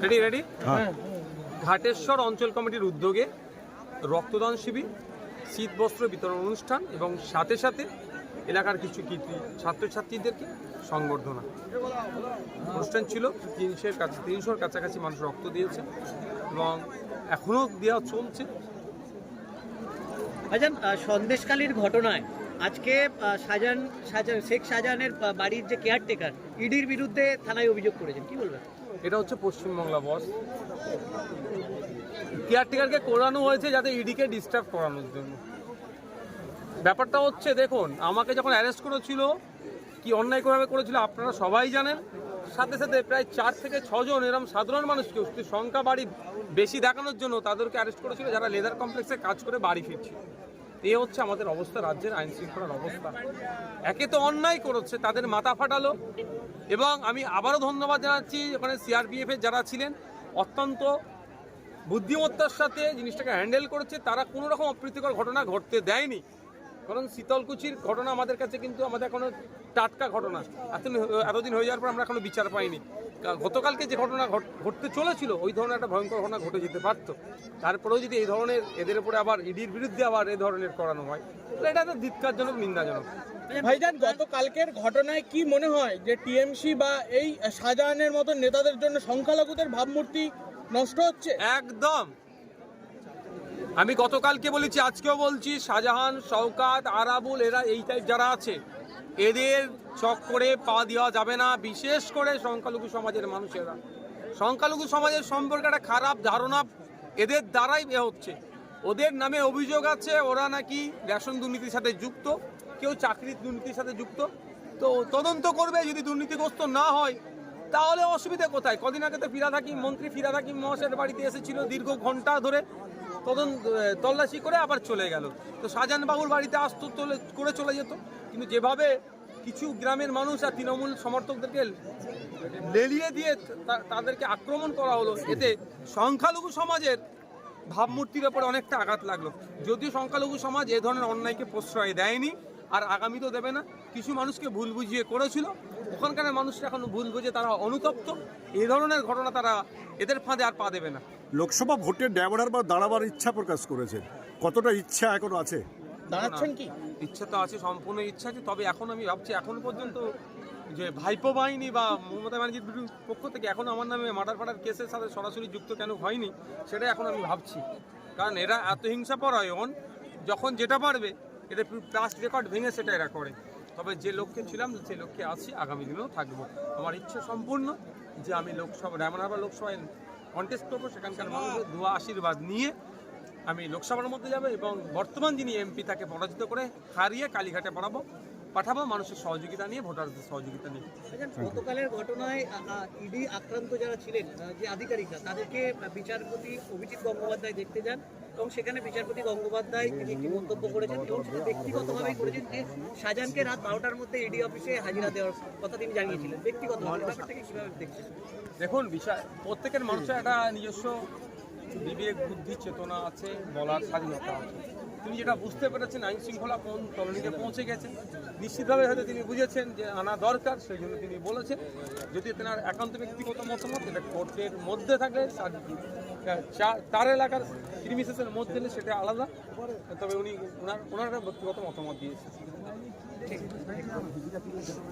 Ready ready ঘাটেশ্বর অঞ্চল কমিটির উদ্যোগে রক্তদান শিবির, শীত বস্ত্র বিতরণ অনুষ্ঠান এবং সাথে সাথে এলাকার কিছু ছাত্রছাত্রীদেরকে সংবর্ধনা অনুষ্ঠান ছিল। 300-র কাছাকাছি মানুষ রক্ত দিয়েছে এবং এখনও দেওয়া চলছে। সন্দেশখালীর ঘটনায় আজকে শেখ শাহজাহানের বাড়ির যে কেয়ারটেকার ইডির বিরুদ্ধে থানায় অভিযোগ করেছেন, কি বলবেন? এটা হচ্ছে পশ্চিমবাংলা বস। কেয়ারটেকারকে করানো হয়েছে যাতে ইডিকে ডিস্টার্ব করানোর জন্য। ব্যাপারটা হচ্ছে, দেখুন, আমাকে যখন অ্যারেস্ট করেছিল, কি অন্যায়ভাবে করেছিল আপনারা সবাই জানেন। সাথে সাথে প্রায় 4 থেকে 6 জন এরকম সাধারণ মানুষকে সংখ্যা বাড়ি বেশি দেখানোর জন্য তাদেরকে অ্যারেস্ট করেছিল, যারা লেদার কমপ্লেক্সে কাজ করে বাড়ি ফিরছিল। এই হচ্ছে আমাদের অবস্থা, রাজ্যের আইন শৃঙ্খলার অবস্থা। একে তো অন্যায় করেছে, তাদের মাথা ফাটালো। এবং আমি আবারও ধন্যবাদ জানাচ্ছি ওখানে সিআরপিএফের যারা ছিলেন, অত্যন্ত বুদ্ধিমত্তার সাথে জিনিসটাকে হ্যান্ডেল করেছে। তারা কোনো রকম অপ্রীতিকর ঘটনা ঘটতে দেয়নি। কারণ শীতলকুচির ঘটনা আমাদের কাছে কিন্তু এখনো টাটকা ঘটনা। এতদিন হয়ে যাওয়ার পর আমরা এখনো বিচার পাইনি। গতকালকে যে ঘটনা ঘটতে চলেছিল, ওই ধরনের একটা ভয়ঙ্কর ঘটনা ঘটে যেতে পারত। তারপরেও যদি এই ধরনের এদের উপরে আবার ইডির বিরুদ্ধে আবার এই ধরনের করানো হয়, তাহলে এটা তো ধিক্কারজনক, নিন্দাজনক। ভাইজান, গতকালকের ঘটনায় কি মনে হয় যে টিএমসি বা এই শাহজাহানের মতো নেতাদের জন্য সংখ্যালঘুদের ভাবমূর্তি নষ্ট হচ্ছে? একদম। আমি গতকালকে বলেছি, আজকেও বলছি, শাহজাহান, শওকাত, আরাবুল, এরা এই টাইপ যারা আছে, এদের চক্করে পা দেওয়া যাবে না। বিশেষ করে সংখ্যালঘু সমাজের মানুষেরা, সংখ্যালঘু সমাজের সম্পর্কে একটা খারাপ ধারণা এদের দ্বারাই হচ্ছে। ওদের নামে অভিযোগ আছে ওরা নাকি রেশন দুর্নীতির সাথে যুক্ত, কেউ চাকরির দুর্নীতির সাথে যুক্ত। তো তদন্ত করবে, যদি দুর্নীতিগ্রস্ত না হয় তাহলে অসুবিধা কোথায়? কদিন আগে তো মন্ত্রী ফিরাদ হাকিম মহাশয়ের বাড়িতে এসেছিল, দীর্ঘ ঘন্টা ধরে তল্লাশি করে আবার চলে গেল। তো শাহজাহান বাবুর বাড়িতে আসতো, করে চলে যেত। কিন্তু যেভাবে কিছু গ্রামের মানুষ আর তৃণমূল সমর্থকদেরকে লেলিয়ে দিয়ে তাদেরকে আক্রমণ করা হলো, এতে সংখ্যালঘু সমাজের ভাবমূর্তির ওপরে অনেকটা আঘাত লাগলো। যদিও সংখ্যালঘু সমাজ এ ধরনের অন্যায়কে প্রশ্রয় দেয়নি, আর আগামীতেও দেবে না। কিছু মানুষকে ভুল বুঝিয়ে করেছিল, ওখানকার মানুষরা এখন ভুল বুঝে তারা অনুতপ্ত। এই ধরনের ঘটনা তারা এদের ফাঁদে আর পা দেবে না। লোকসভা ভোটে ড্যাবড়ার বা দাঁড়াবার ইচ্ছা প্রকাশ করেছেন, কতটা ইচ্ছা এখনো আছে? দাঁড়াচ্ছেন কি? ইচ্ছা তো আছে, সম্পূর্ণ ইচ্ছা আছে। তবে এখন আমি ভাবছি, এখনো পর্যন্ত যে ভাইপো বাহিনী বা মমতা ব্যানার্জির পক্ষ থেকে এখনো আমার নামে মার্ডার কেসের সাথে সরাসরি যুক্ত কেন হয়নি, সেটা এখন আমি ভাবছি। কারণ এরা এত হিংসাপরায়ণ, যখন যেটা পারবে এটা পাস্ট রেকর্ড ভেঙে সেটা এরা করে। তবে যে লক্ষ্যে ছিলাম সেই লক্ষ্যে আছি, আগামী দিনেও থাকবো। আমার ইচ্ছে সম্পূর্ণ যে আমি ডায়মন্ড হারবার লোকসভায় কন্টেস্ট করবো, সেখানকার মানুষের দোয়া আশীর্বাদ নিয়ে আমি লোকসভার মধ্যে যাব এবং বর্তমান যিনি এমপি তাকে পরাজিত করে হারিয়ে কালীঘাটে পাঠাবো মানুষের সহযোগিতা নিয়ে, ভোটারদের সহযোগিতা নিয়ে। গতকালের ঘটনায় ইডি আক্রান্ত যারা ছিলেন, যে আধিকারিকরা, তাদেরকে বিচারপতি অভিজিৎ গঙ্গোপাধ্যায় দেখতে যান এবং সেখানে বিচারপতি গঙ্গোপাধ্যায় তিনি একটি মন্তব্য করেছেন এবং সেটা ব্যক্তিগতভাবেই করেছেন যে শাহজাহানকে রাত 12টার মধ্যে ইডি অফিসে হাজিরা দেওয়ার কথা তিনি জানিয়েছিলেন। ব্যক্তিগতভাবে ব্যাপারটাকে কীভাবে দেখছেন? দেখুন, প্রত্যেকের মানুষের একটা নিজস্ব বিবেক, বুদ্ধি, চেতনা আছে, বলার স্বাধীনতা আছে। তিনি যেটা বুঝতে পেরেছেন আইন শৃঙ্খলা কোন তলনিতে পৌঁছে গেছে, নিশ্চিতভাবে হয়তো তিনি বুঝেছেন যে আনা দরকার, সেই জন্য তিনি বলেছেন। যদি তেনার একান্ত ব্যক্তিগত মতামত, এটা কোর্টের মধ্যে থাকলে, তার এলাকার প্রিমিসেসের মধ্যে হলে সেটা আলাদা। তবে উনি ওনার ব্যক্তিগত মতামত দিয়েছেন।